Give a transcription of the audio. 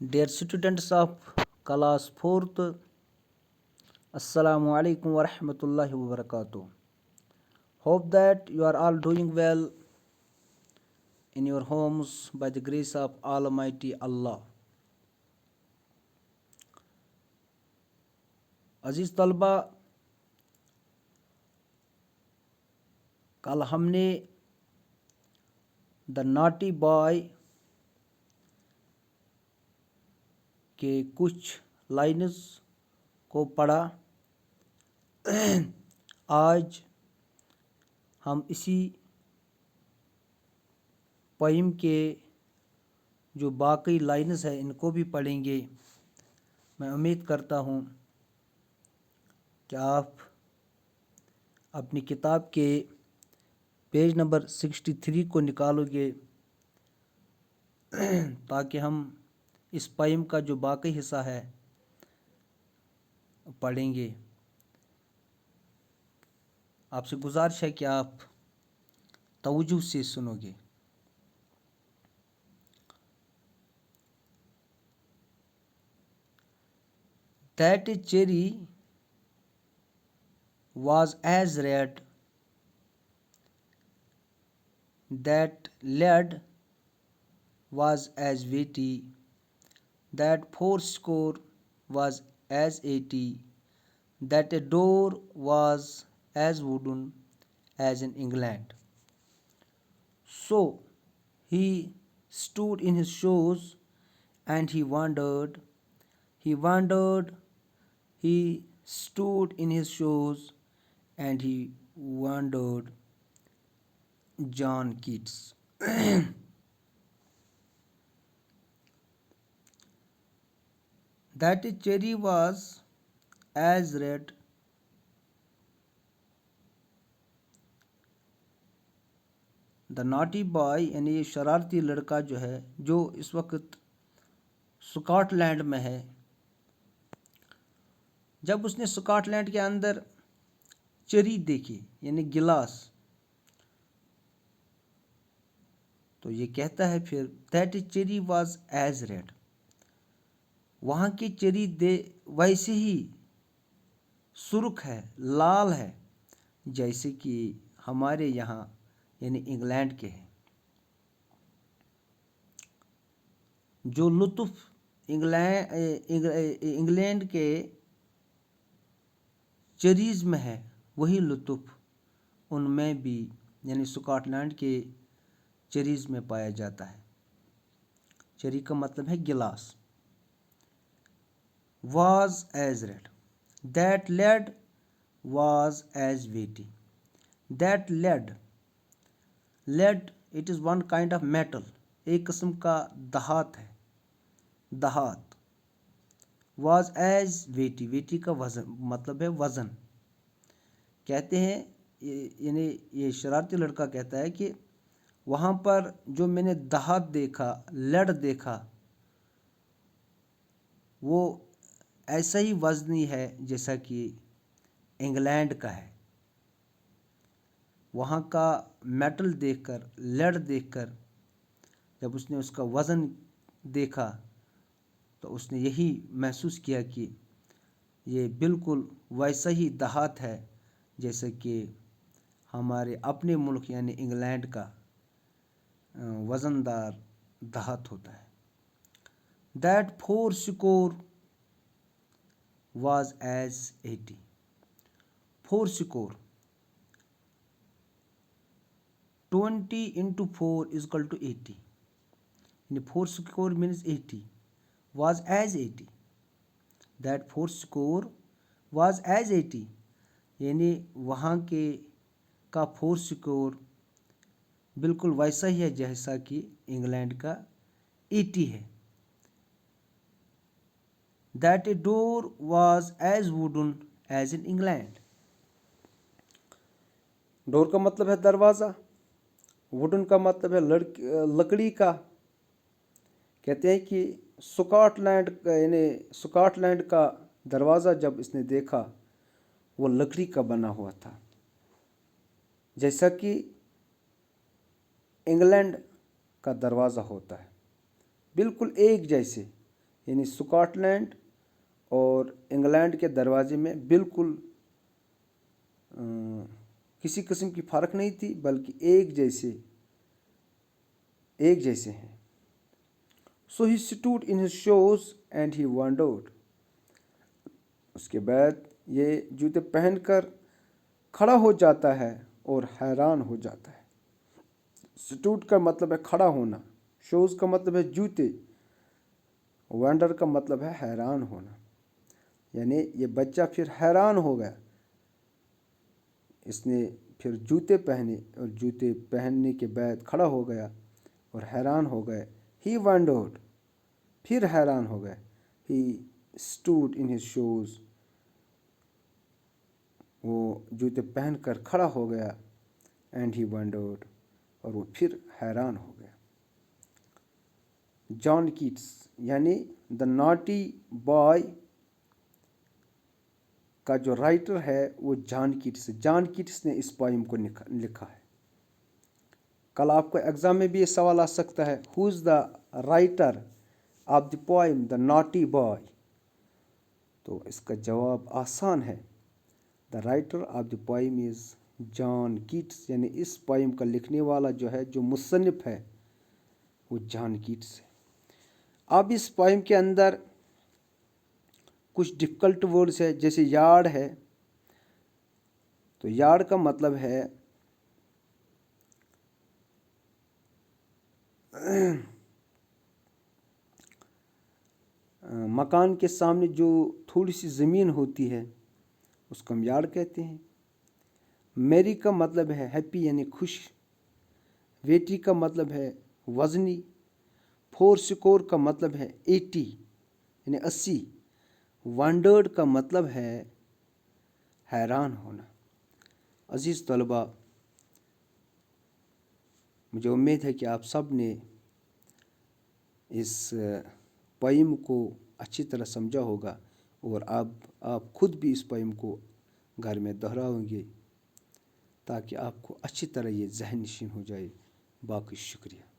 Dear students of class 4th, Assalamu alaikum wa rahmatullahi wa barakatuh. Hope that you are all doing well in your homes by the grace of Almighty Allah. عزیز طلبہ، کل ہم نے دا naughty boy کے کچھ lines کو پڑھا۔ آج ہم اسی پوئم کے جو باقی لائنز ہیں ان کو بھی پڑھیں گے۔ میں امید کرتا ہوں کہ آپ اپنی کتاب کے پیج نمبر 63 کو نکالو گے تاکہ ہم اس پوئم کا جو باقی حصہ ہے پڑھیں گے۔ آپ سے گزارش ہے کہ آپ توجہ سے سنو گے۔ That cherry was as red, that lad was as weighty, that fourscore was as 80, that a door was as wooden as in England. So he stood in his shoes and he wondered, he stood in his shoes and he wondered. John Keats. That cherry was as red, the naughty boy یعنی یہ شرارتی لڑکا جو ہے، جو اس وقت Scot land میں ہے، جب اس نے سکاٹ لینڈ کے اندر چری دیکھی یعنی گلاس، تو یہ کہتا ہے پھر that cherry was as red، وہاں کی چری ویسے ہی سرخ ہے، لال ہے جیسے کہ ہمارے یہاں یعنی انگلینڈ کے ہیں۔ جو لطف انگلینڈ کے چریز میں ہے وہی لطف ان میں بھی یعنی سکاٹ لینڈ کے چریز میں پایا جاتا ہے۔ چری کا مطلب ہے glass. was as red, that lead was as weighty, that lead it is one kind of metal، ایک قسم کا دھات ہے، دھات۔ was as weighty کا وزن مطلب ہے وزن۔ کہتے ہیں یعنی یہ شرارتی لڑکا کہتا ہے کہ وہاں پر جو میں نے دھات دیکھا، لیڈ دیکھا، وہ ایسا ہی وزنی ہے جیسا کہ انگلینڈ کا ہے۔ وہاں کا میٹل دیکھ کر، لیڈ دیکھ کر جب اس نے اس کا وزن دیکھا تو اس نے یہی محسوس کیا کہ یہ بالکل ویسا ہی دھات ہے جیسا کہ ہمارے اپنے ملک یعنی انگلینڈ کا وزندار دھات ہوتا ہے۔ That fourscore was as 80. Fourscore 20 into 4 is equal to 80. Fourscore means 80. Was as 80. That fourscore was as 80. یعنی وہاں کے کا فورسکور بالکل ویسا ہی ہے جیسا کہ انگلینڈ کا 80 ہے۔ That a door was as wooden as in England. ڈور کا مطلب ہے دروازہ، ووڈن کا مطلب ہے لکڑی کا۔ کہتے ہیں کہ سکاٹ لینڈ کا دروازہ جب اس نے دیکھا وہ لکڑی کا بنا ہوا تھا، جیسا کہ انگلینڈ کا دروازہ ہوتا ہے، بالکل ایک جیسے، یعنی اسکاٹ لینڈ اور انگلینڈ کے دروازے میں بالکل کسی قسم کی فرق نہیں تھی، بلکہ ایک جیسے ہیں. So he stood in his shoes and he wondered. اس کے بعد یہ جوتے پہن کر کھڑا ہو جاتا ہے اور حیران ہو جاتا ہے. سٹوڈ کا مطلب ہے کھڑا ہونا، شوز کا مطلب ہے جوتے، ونڈر کا مطلب ہے حیران ہونا. یعنی یہ بچہ پھر حیران ہو گیا، اس نے پھر جوتے پہنے اور جوتے پہننے کے بعد کھڑا ہو گیا اور حیران ہو گئے. ہی ونڈرڈ، پھر حیران ہو گئے. ہی اسٹوڈ ان ہز شوز، وہ جوتے پہن کر کھڑا ہو گیا. اینڈ ہی ونڈرڈ، اور وہ پھر حیران ہو گیا. جان کیٹس یعنی دا ناٹی بوائے کا جو رائٹر ہے وہ جان کیٹس ہے. جان کیٹس نے اس پوئم کو لکھا ہے. کل آپ کو ایگزام میں بھی یہ سوال آ سکتا ہے، who is the writer of the poem the naughty boy? تو اس کا جواب آسان ہے، the writer of the poem is John Keats. یعنی اس پوئم کا لکھنے والا جو مصنف ہے وہ جان کیٹس ہے. اب اس پوئم کے اندر کچھ ڈفیکلٹ ورڈز ہے، جیسے یارڈ ہے. تو یارڈ کا مطلب ہے مکان کے سامنے جو تھوڑی سی زمین ہوتی ہے اس کو ہم یارڈ کہتے ہیں. میری کا مطلب ہے ہیپی یعنی خوش. ویٹی کا مطلب ہے وزنی. فور سکور کا مطلب ہے 80 یعنی 80. ونڈرڈ کا مطلب ہے حیران ہونا. عزیز طلباء، مجھے امید ہے کہ آپ سب نے اس پوئم کو اچھی طرح سمجھا ہوگا، اور آپ خود بھی اس پوئم کو گھر میں دہراؤ گے تاکہ آپ کو اچھی طرح یہ ذہن نشین ہو جائے. باقی شکریہ.